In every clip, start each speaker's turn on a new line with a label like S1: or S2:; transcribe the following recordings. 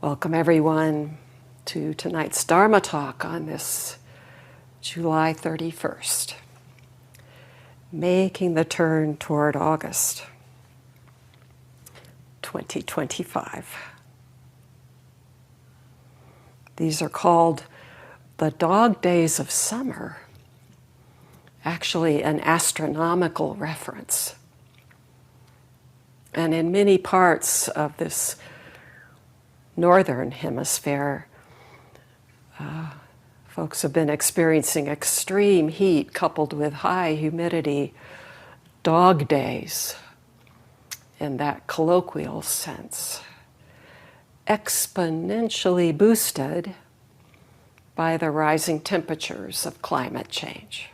S1: Welcome everyone to tonight's Dharma talk on this July 31st, making the turn toward August 2025. These are called the dog days of summer, actually an astronomical reference. And in many parts of this northern hemisphere, folks have been experiencing extreme heat coupled with high humidity, dog days in that colloquial sense, exponentially boosted by the rising temperatures of climate change.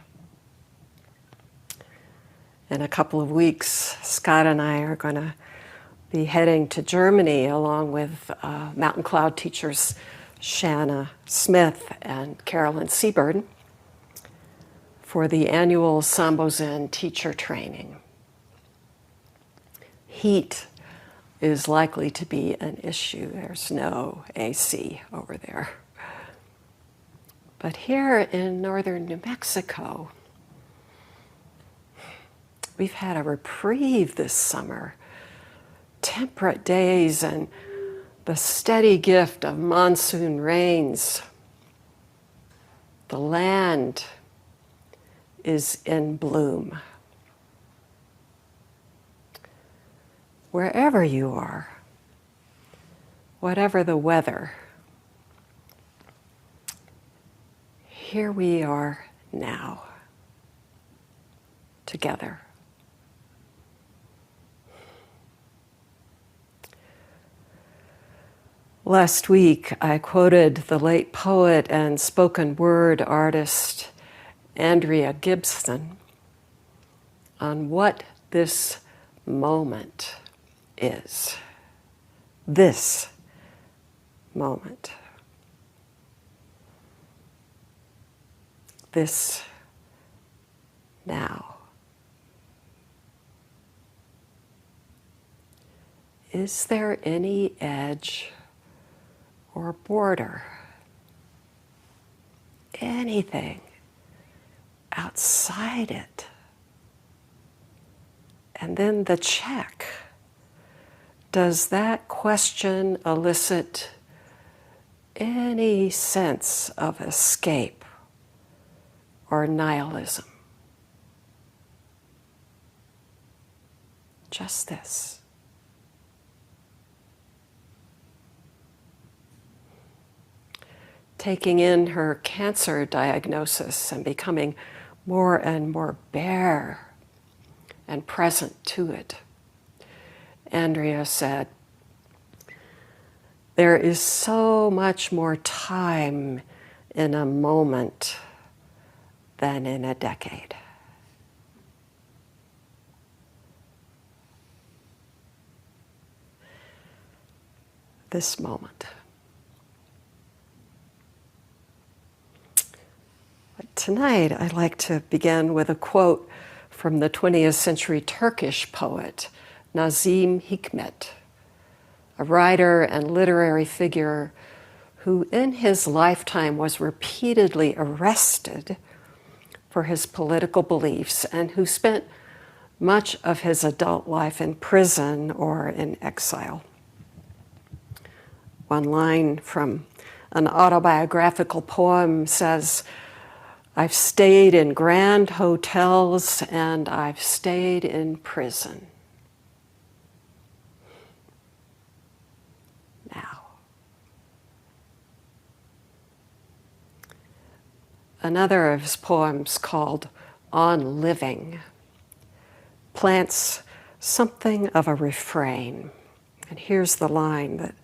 S1: In a couple of weeks, Scott and I are going to be heading to Germany along with mountain cloud teachers Shanna Smith and Carolyn Seabird for the annual Sambo Zen teacher training. Heat is likely to be an issue. There's no AC over there. But here in northern New Mexico, we've had a reprieve this summer. Temperate days and the steady gift of monsoon rains. The land is in bloom. Wherever you are, whatever the weather, here we are now, together. Last week, I quoted the late poet and spoken word artist Andrea Gibson on what this moment is. This moment. This now. Is there any edge or border, anything outside it? And then the check. Does that question elicit any sense of escape or nihilism? Just this. Taking in her cancer diagnosis and becoming more and more bare and present to it, Andrea said, "There is so much more time in a moment than in a decade." This moment. Tonight, I'd like to begin with a quote from the 20th century Turkish poet Nazim Hikmet, a writer and literary figure who in his lifetime was repeatedly arrested for his political beliefs and who spent much of his adult life in prison or in exile. One line from an autobiographical poem says, "I've stayed in grand hotels and I've stayed in prison." Now. Another of his poems called On Living plants something of a refrain. And here's the line that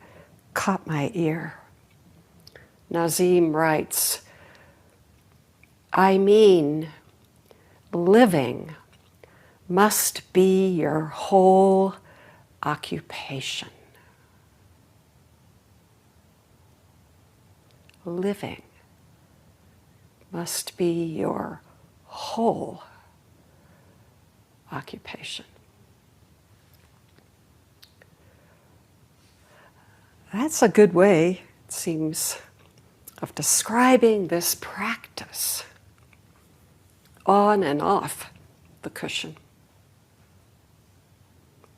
S1: caught my ear. Nazim writes, "I mean, living must be your whole occupation." Living must be your whole occupation. That's a good way, it seems, of describing this practice on and off the cushion.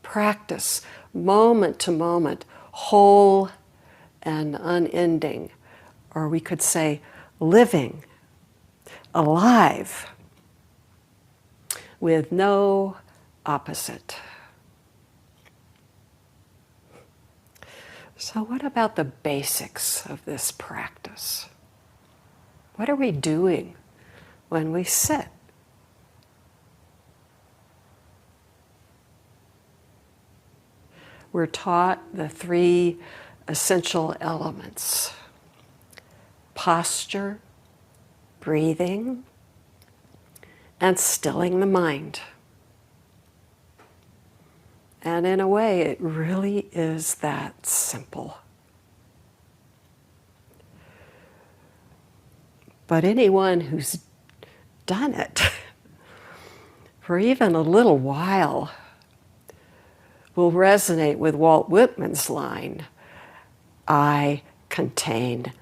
S1: Practice, moment to moment, whole and unending, or we could say living, alive, with no opposite. So what about the basics of this practice? What are we doing when we sit? We're taught the 3 essential elements: posture, breathing, and stilling the mind. And in a way, it really is that simple. But anyone who's done it for even a little while will resonate with Walt Whitman's line, "I contain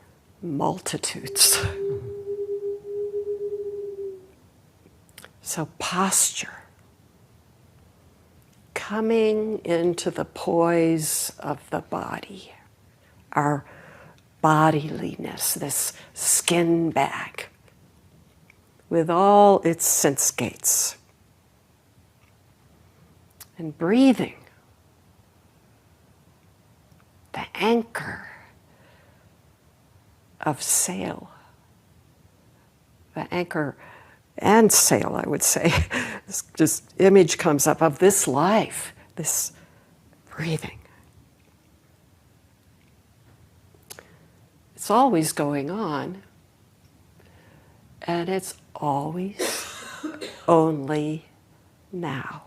S1: multitudes." So posture, coming into the poise of the body, our bodiliness, this skin bag, with all its sense gates. And breathing, the anchor of sail, the anchor and sail, I would say. This just image comes up of this life, this breathing. It's always going on, and it's always only now.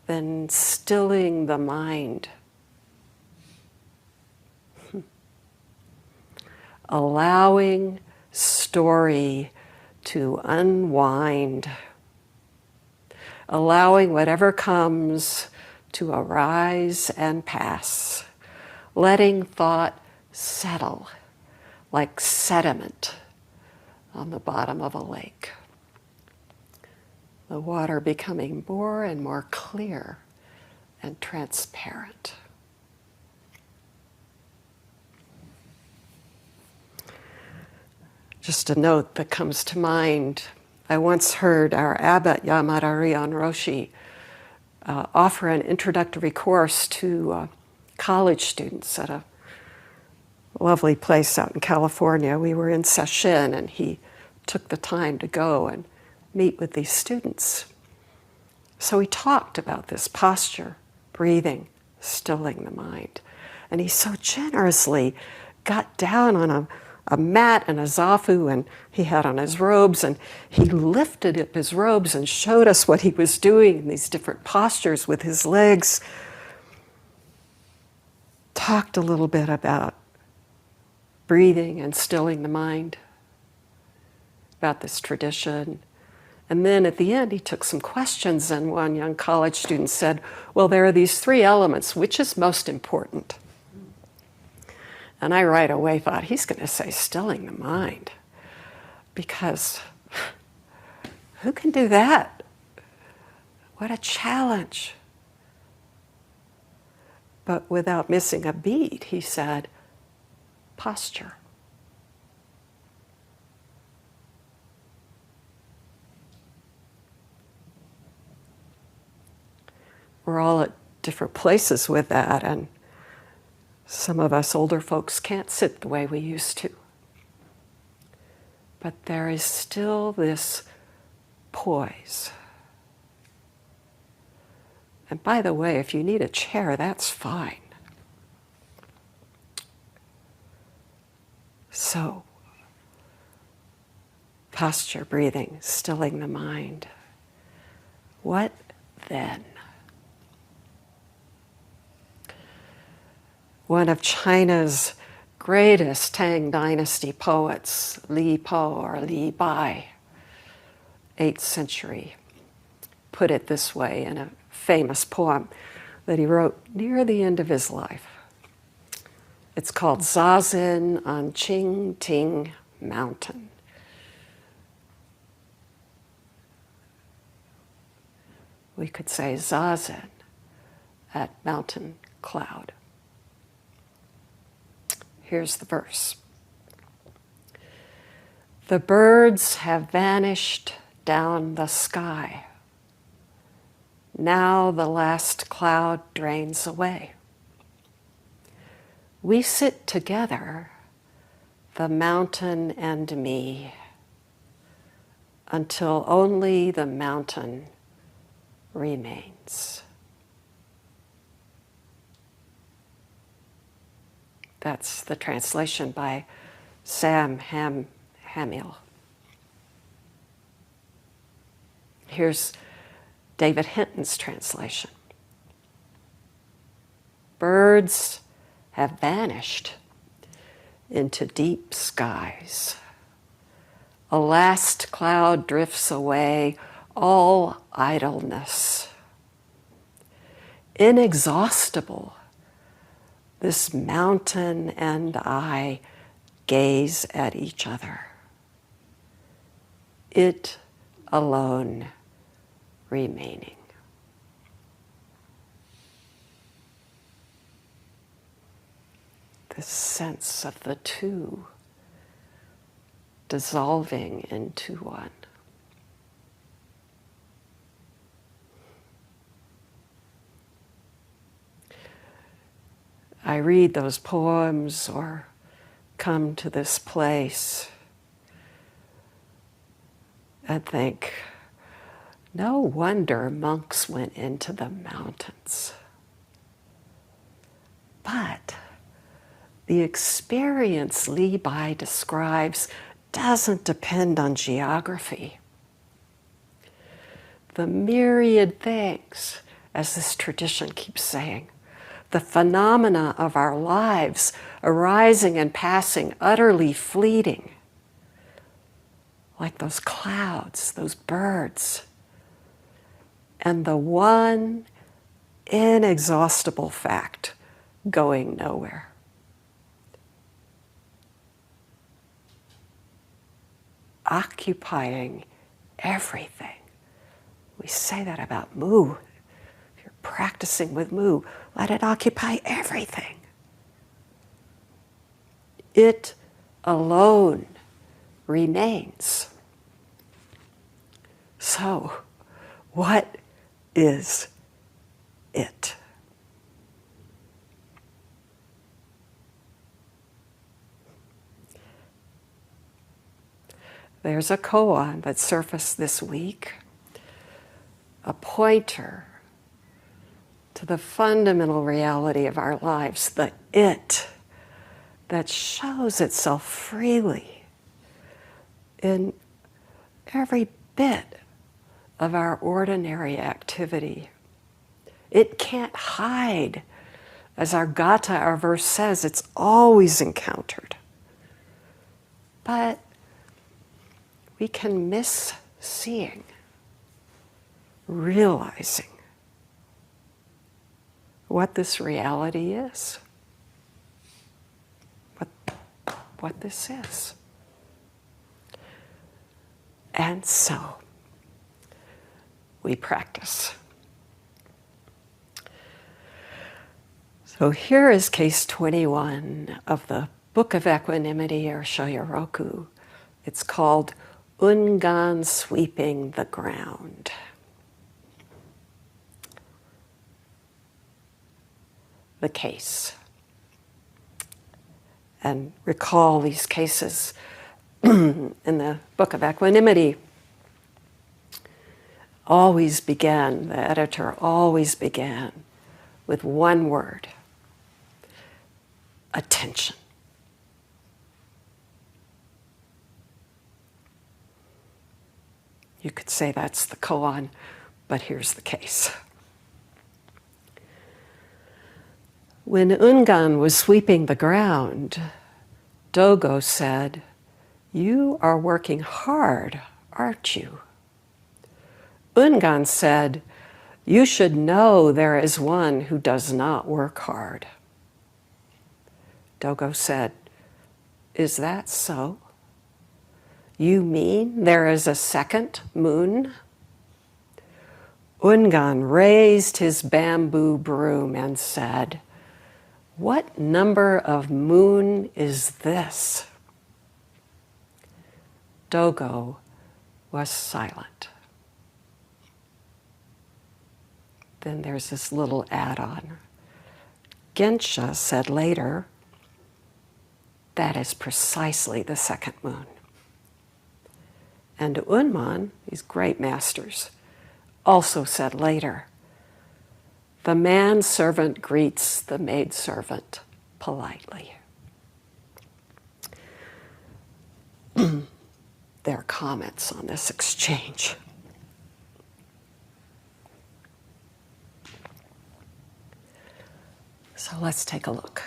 S1: Then stilling the mind, allowing story to unwind, allowing whatever comes to arise and pass, letting thought settle like sediment on the bottom of a lake. The water becoming more and more clear and transparent. Just a note that comes to mind. I once heard our abbot Yamada Ryon Roshi offer an introductory course to college students at a lovely place out in California. We were in Sesshin, and he took the time to go and meet with these students. So he talked about this posture, breathing, stilling the mind. And he so generously got down on a mat and a zafu, and he had on his robes, and he lifted up his robes and showed us what he was doing in these different postures with his legs. Talked a little bit about breathing and stilling the mind, about this tradition. And then at the end, he took some questions, and one young college student said, well, there are these 3 elements. Which is most important? And I right away thought, he's going to say stilling the mind. Because who can do that? What a challenge. But without missing a beat, he said, posture. We're all at different places with that, and some of us older folks can't sit the way we used to. But there is still this poise. And by the way, if you need a chair, that's fine. So, posture, breathing, stilling the mind. What then? One of China's greatest Tang Dynasty poets, Li Po or Li Bai, 8th century, put it this way in a famous poem. that he wrote near the end of his life. It's called Zazen on Ching Ting Mountain. We could say Zazen at Mountain Cloud. Here's the verse. The birds have vanished down the sky. Now the last cloud drains away. We sit together, the mountain and me, until only the mountain remains. That's the translation by Sam Hamill. Here's David Hinton's translation. Birds have vanished into deep skies. A last cloud drifts away, all idleness. Inexhaustible, this mountain and I gaze at each other. It alone remaining. This sense of the two dissolving into one. I read those poems or come to this place and think, no wonder monks went into the mountains. But the experience Li Bai describes doesn't depend on geography. The myriad things, as this tradition keeps saying, the phenomena of our lives arising and passing, utterly fleeting, like those clouds, those birds, and the one inexhaustible fact going nowhere. Occupying everything. We say that about Mu. If you're practicing with Mu, let it occupy everything. It alone remains. So, what is it? There's a koan that surfaced this week, a pointer to the fundamental reality of our lives, the it that shows itself freely in every bit of our ordinary activity. It can't hide. As our gata, our verse says, it's always encountered. But we can miss seeing, realizing what this reality is, what this is. And so, we practice. So here is case 21 of the Book of Equanimity, or Shoyoroku. It's called Ungan Sweeping the Ground. The case. And recall these cases in the Book of Equanimity always began, the editor always began with one word: attention. You could say that's the koan, but here's the case. When Ungan was sweeping the ground, Dogo said, "You are working hard, aren't you?" Ungan said, You should know there is one who does not work hard. Dogo said, is that so? You mean there is a second moon? Ungan raised his bamboo broom and said, what number of moon is this? Dogo was silent. Then there's this little add-on. Gensha said later, that is precisely the second moon. And Unman, these great masters, also said later, the manservant greets the maidservant politely. Their comments on this exchange. So let's take a look.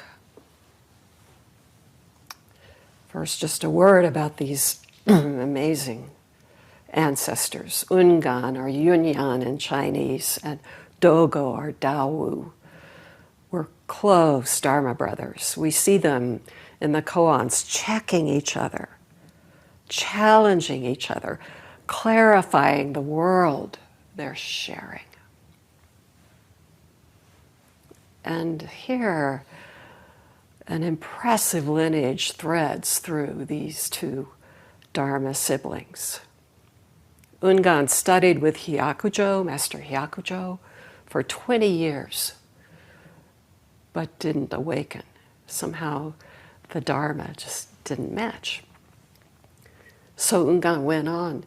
S1: First, just a word about these amazing ancestors. Ungan, or Yunyan in Chinese, and Dogo, or Daowu, were close Dharma brothers. We see them in the koans checking each other, challenging each other, clarifying the world they're sharing. And here, an impressive lineage threads through these two Dharma siblings. Ungan studied with Hyakujo, Master Hyakujo, for 20 years, but didn't awaken. Somehow the Dharma just didn't match. So Ungan went on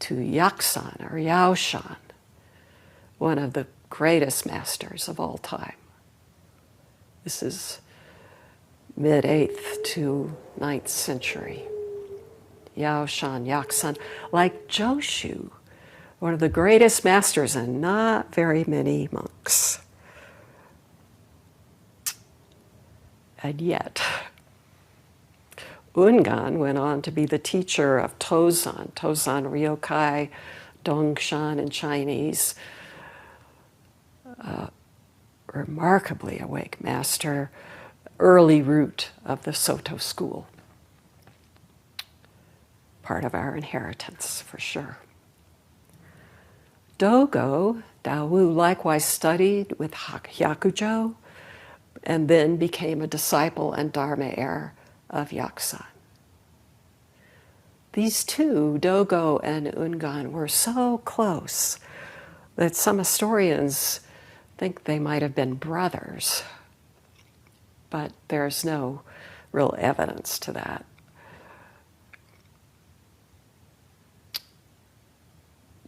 S1: to Yaksan, or Yaoshan, one of the greatest masters of all time. This is mid-8th to 9th century. Yaoshan, Yaksan, like Joshu, one of the greatest masters and not very many monks. And yet, Ungan went on to be the teacher of Tozan, Ryokai, Dongshan in Chinese, remarkably awake master, early root of the Soto school. Part of our inheritance, for sure. Dogo, Daowu, likewise studied with Hyakujo and then became a disciple and Dharma heir of Yaksan. These two, Dogo and Ungan, were so close that some historians think they might have been brothers, but there's no real evidence to that.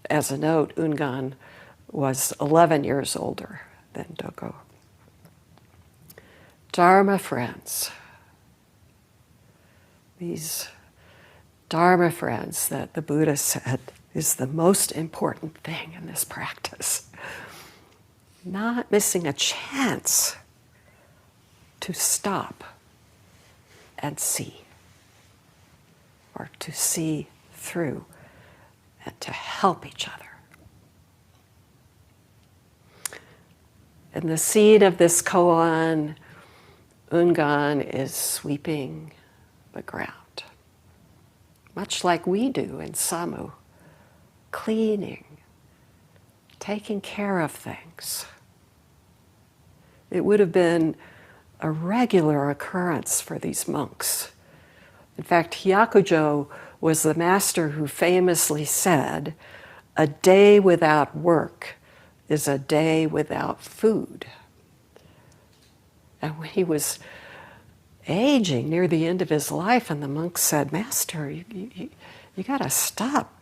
S1: As a note, Ungan was 11 years older than Dogo. Dharma friends. These Dharma friends that the Buddha said is the most important thing in this practice. Not missing a chance to stop and see, or to see through and to help each other. And the seed of this koan, Ungan, is sweeping the ground, much like we do in Samu, cleaning, taking care of things. It would have been a regular occurrence for these monks. In fact, Hyakujo was the master who famously said, "A day without work is a day without food." And when he was aging near the end of his life, and the monks said, "Master, you got to stop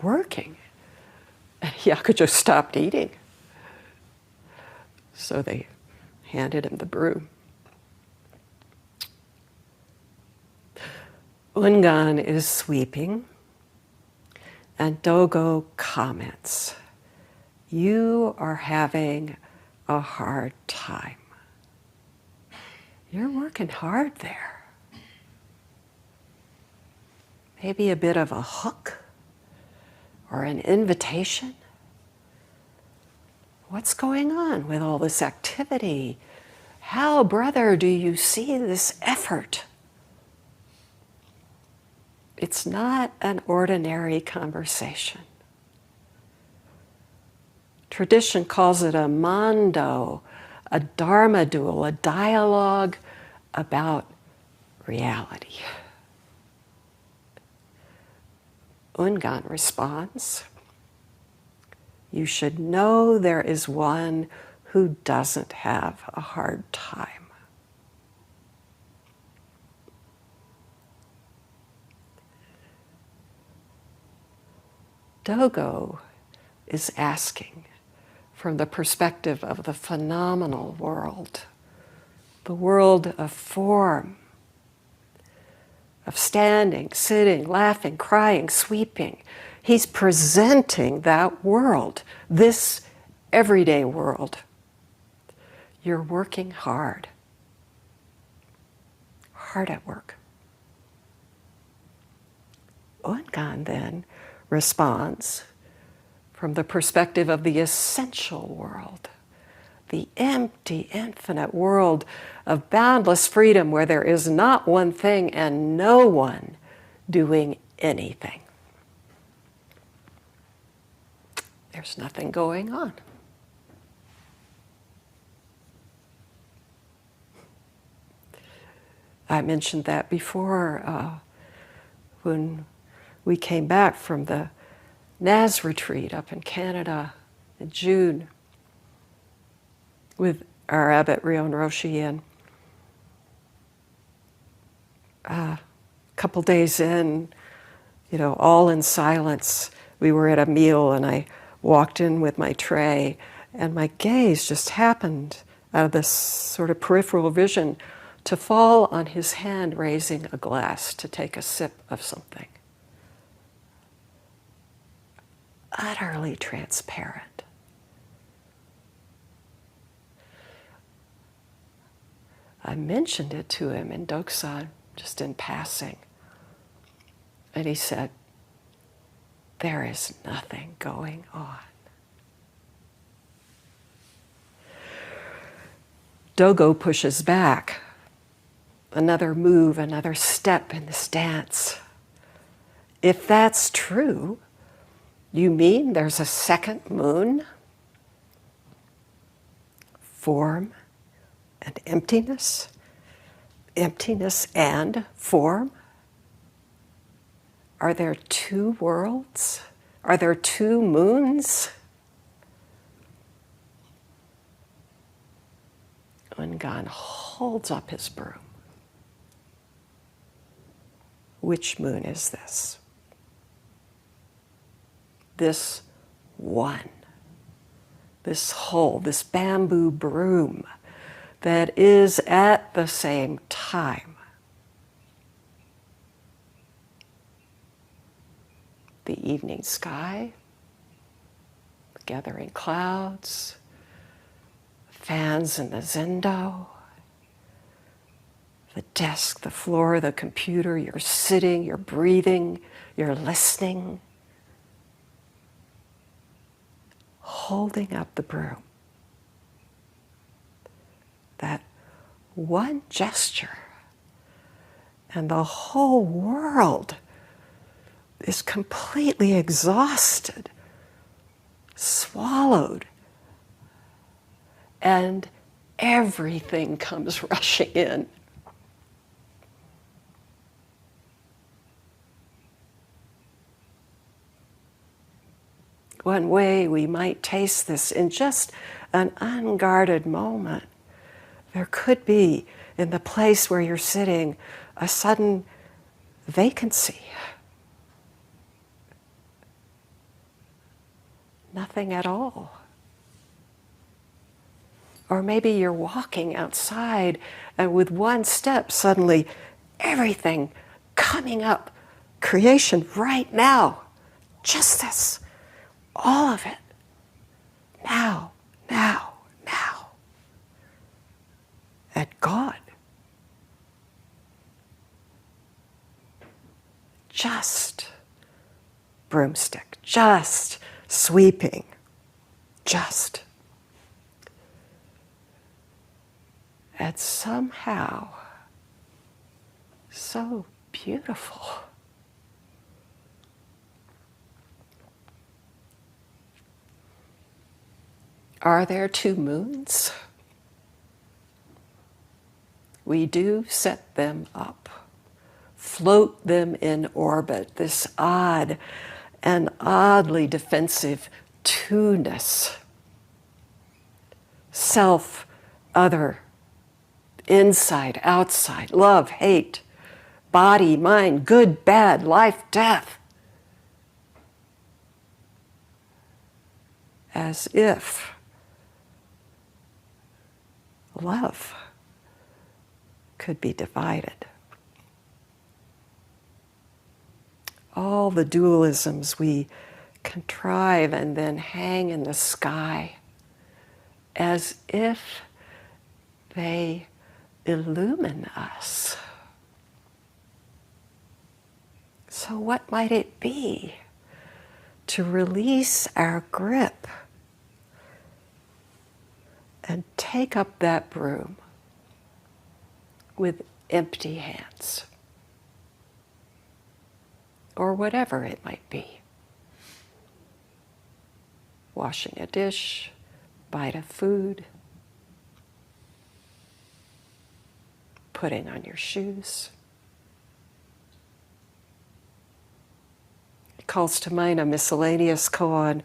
S1: working." And Hyakujo stopped eating. So they handed him the broom. Ungan is sweeping, and Dogo comments, "You are having a hard time. You're working hard there. Maybe a bit of a hook or an invitation. What's going on with all this activity? How, brother, do you see this effort? It's not an ordinary conversation. Tradition calls it a mando, a Dharma duel, a dialogue about reality. Ungan responds, you should know there is one who doesn't have a hard time. Dogo is asking from the perspective of the phenomenal world, the world of form, of standing, sitting, laughing, crying, sweeping. He's presenting that world, this everyday world. You're working hard at work. Ungan then responds from the perspective of the essential world, the empty, infinite world of boundless freedom where there is not one thing and no one doing anything. There's nothing going on. I mentioned that before when we came back from the Naz retreat up in Canada in June with our abbot Ryon Roshi, and a couple days in, all in silence, we were at a meal and I walked in with my tray and my gaze just happened out of this sort of peripheral vision to fall on his hand raising a glass to take a sip of something. Utterly transparent. I mentioned it to him in Doksan, just in passing. And he said, there is nothing going on. Dogo pushes back. Another move, another step in this dance. If that's true, you mean there's a second moon? Form and emptiness? Emptiness and form? Are there two worlds? Are there two moons? Ungan holds up his broom. Which moon is this? This one, this whole, this bamboo broom that is at the same time the evening sky, the gathering clouds, fans in the zendo, the desk, the floor, the computer, you're sitting, you're breathing, you're listening, holding up the broom. That one gesture, and the whole world is completely exhausted, swallowed, and everything comes rushing in. One way we might taste this in just an unguarded moment, there could be, in the place where you're sitting, a sudden vacancy. Nothing at all. Or maybe you're walking outside and with one step, suddenly everything coming up, creation right now, just this. All of it. Now, now, now. At God. Just broomstick. Just sweeping. Just. and somehow so beautiful. Are there two moons? We do set them up, float them in orbit, this odd and oddly defensive two-ness. Self, other, inside, outside, love, hate, body, mind, good, bad, life, death. As if love could be divided. All the dualisms we contrive and then hang in the sky as if they illumine us. So what might it be to release our grip and take up that broom with empty hands, or whatever it might be? Washing a dish, bite of food, putting on your shoes. It calls to mind a miscellaneous koan,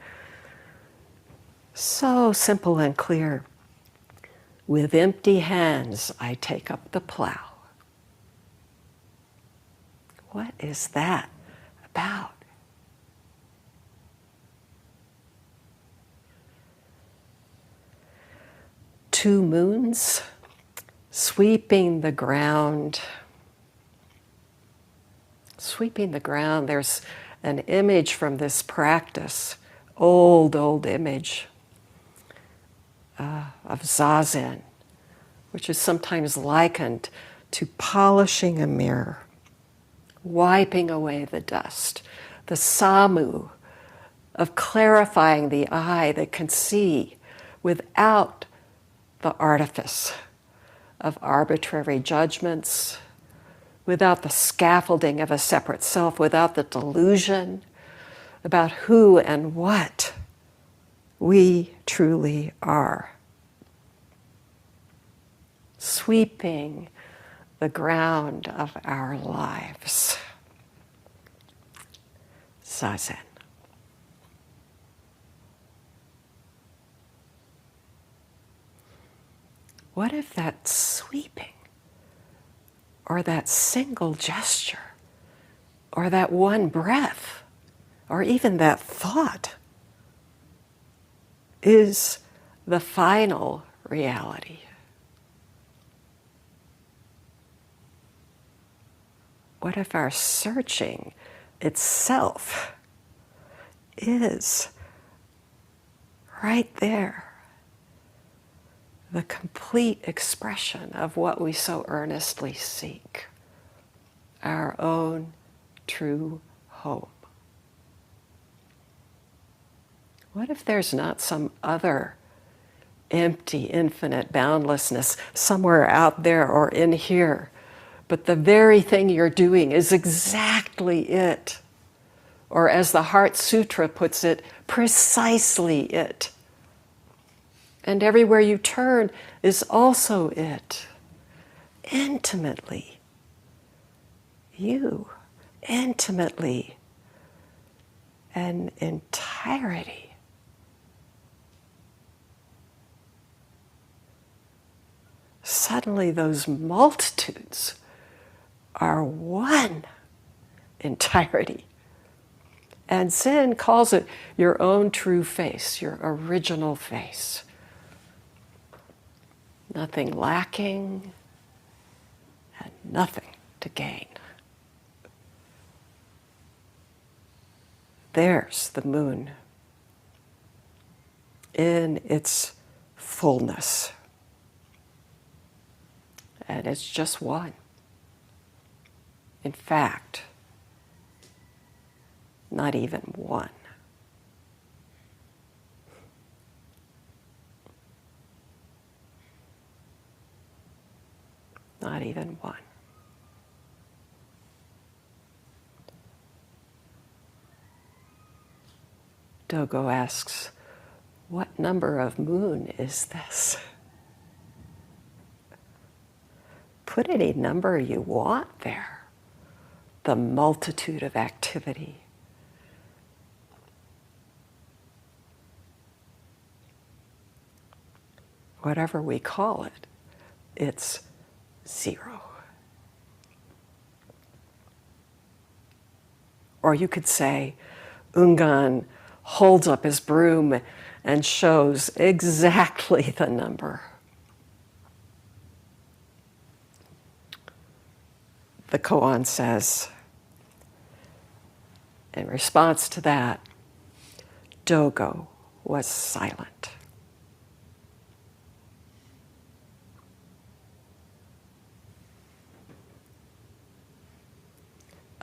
S1: so simple and clear. With empty hands, I take up the plow. What is that about? Two moons sweeping the ground. Sweeping the ground, there's an image from this practice, old image of zazen, which is sometimes likened to polishing a mirror, wiping away the dust, the samu of clarifying the eye that can see without the artifice of arbitrary judgments, without the scaffolding of a separate self, without the delusion about who and what we truly are. Sweeping the ground of our lives. Zazen. What if that sweeping, or that single gesture, or that one breath, or even that thought is the final reality? What if our searching itself is right there, the complete expression of what we so earnestly seek, our own true home? What if there's not some other empty, infinite boundlessness somewhere out there or in here, but the very thing you're doing is exactly it? Or as the Heart Sutra puts it, precisely it. And everywhere you turn is also it. Intimately. You. Intimately. An entirety. Suddenly those multitudes are one entirety. And Zen calls it your own true face, your original face. Nothing lacking and nothing to gain. There's the moon in its fullness. And it's just one. In fact, not even one. not even one. Dogo asks, what number of moon is this? Put any number you want there. The multitude of activity. Whatever we call it, it's zero. Or you could say, Ungan holds up his broom and shows exactly the number. The koan says, in response to that, Dogo was silent.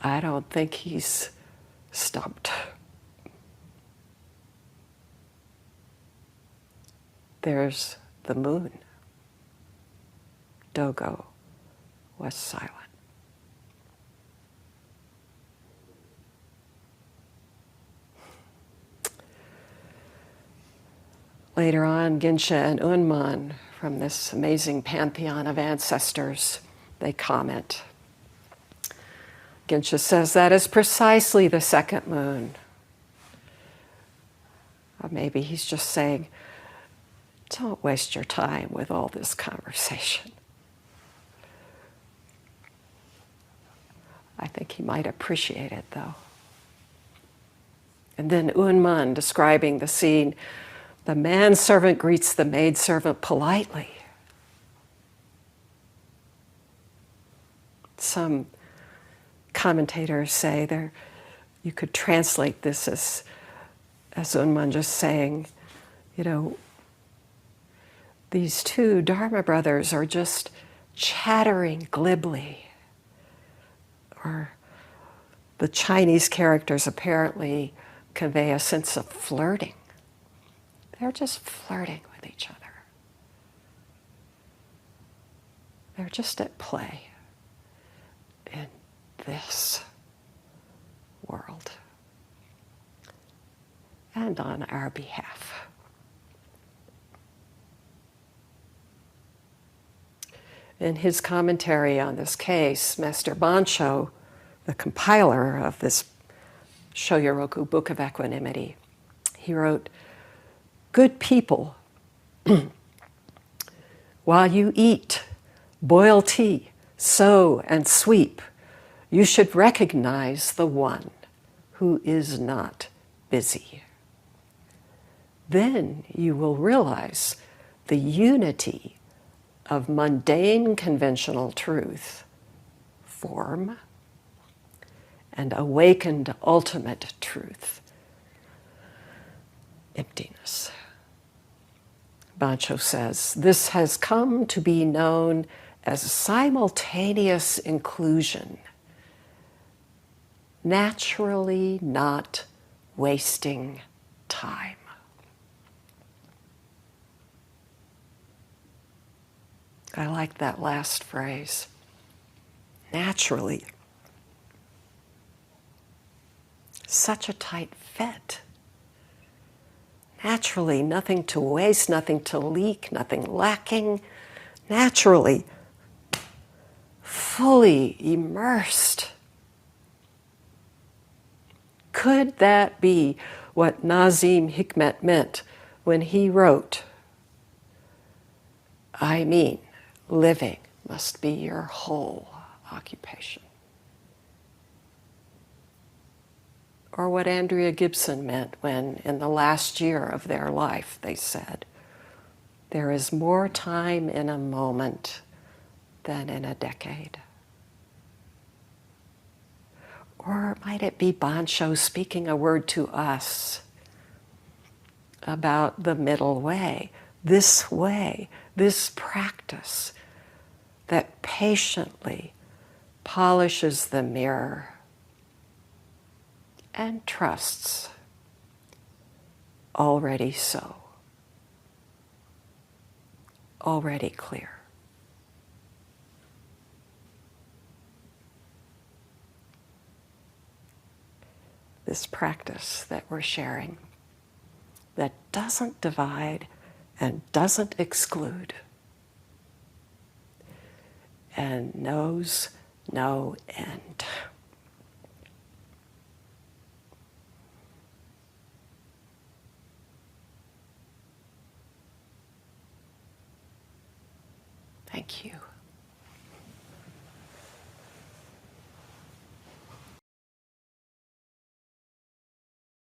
S1: I don't think he's stumped. There's the moon. Dogo was silent. Later on, Gyenshe and Unman, from this amazing pantheon of ancestors, they comment. Gyenshe says that is precisely the second moon. Or maybe he's just saying, don't waste your time with all this conversation. I think he might appreciate it, though. And then Unman, describing the scene, the manservant greets the maidservant politely. Some commentators say there, you could translate this as Unman just saying, these two Dharma brothers are just chattering glibly. Or the Chinese characters apparently convey a sense of flirting. They're just flirting with each other. They're just at play in this world and on our behalf. In his commentary on this case, Master Bansho, the compiler of this Shoyoroku Book of Equanimity, he wrote, good people, while you eat, boil tea, sew, and sweep, you should recognize the one who is not busy. Then you will realize the unity of mundane conventional truth, form, and awakened ultimate truth, emptiness. Bansho says, this has come to be known as simultaneous inclusion, naturally not wasting time. I like that last phrase, naturally. Such a tight fit. Naturally, nothing to waste, nothing to leak, nothing lacking. Naturally, fully immersed. Could that be what Nazim Hikmet meant when he wrote, I mean, living must be your whole occupation? Or what Andrea Gibson meant when, in the last year of their life, they said, there is more time in a moment than in a decade. Or might it be Bansho speaking a word to us about the middle way, this practice that patiently polishes the mirror and trusts already so, already clear. this practice that we're sharing that doesn't divide and doesn't exclude and knows no end. Thank you.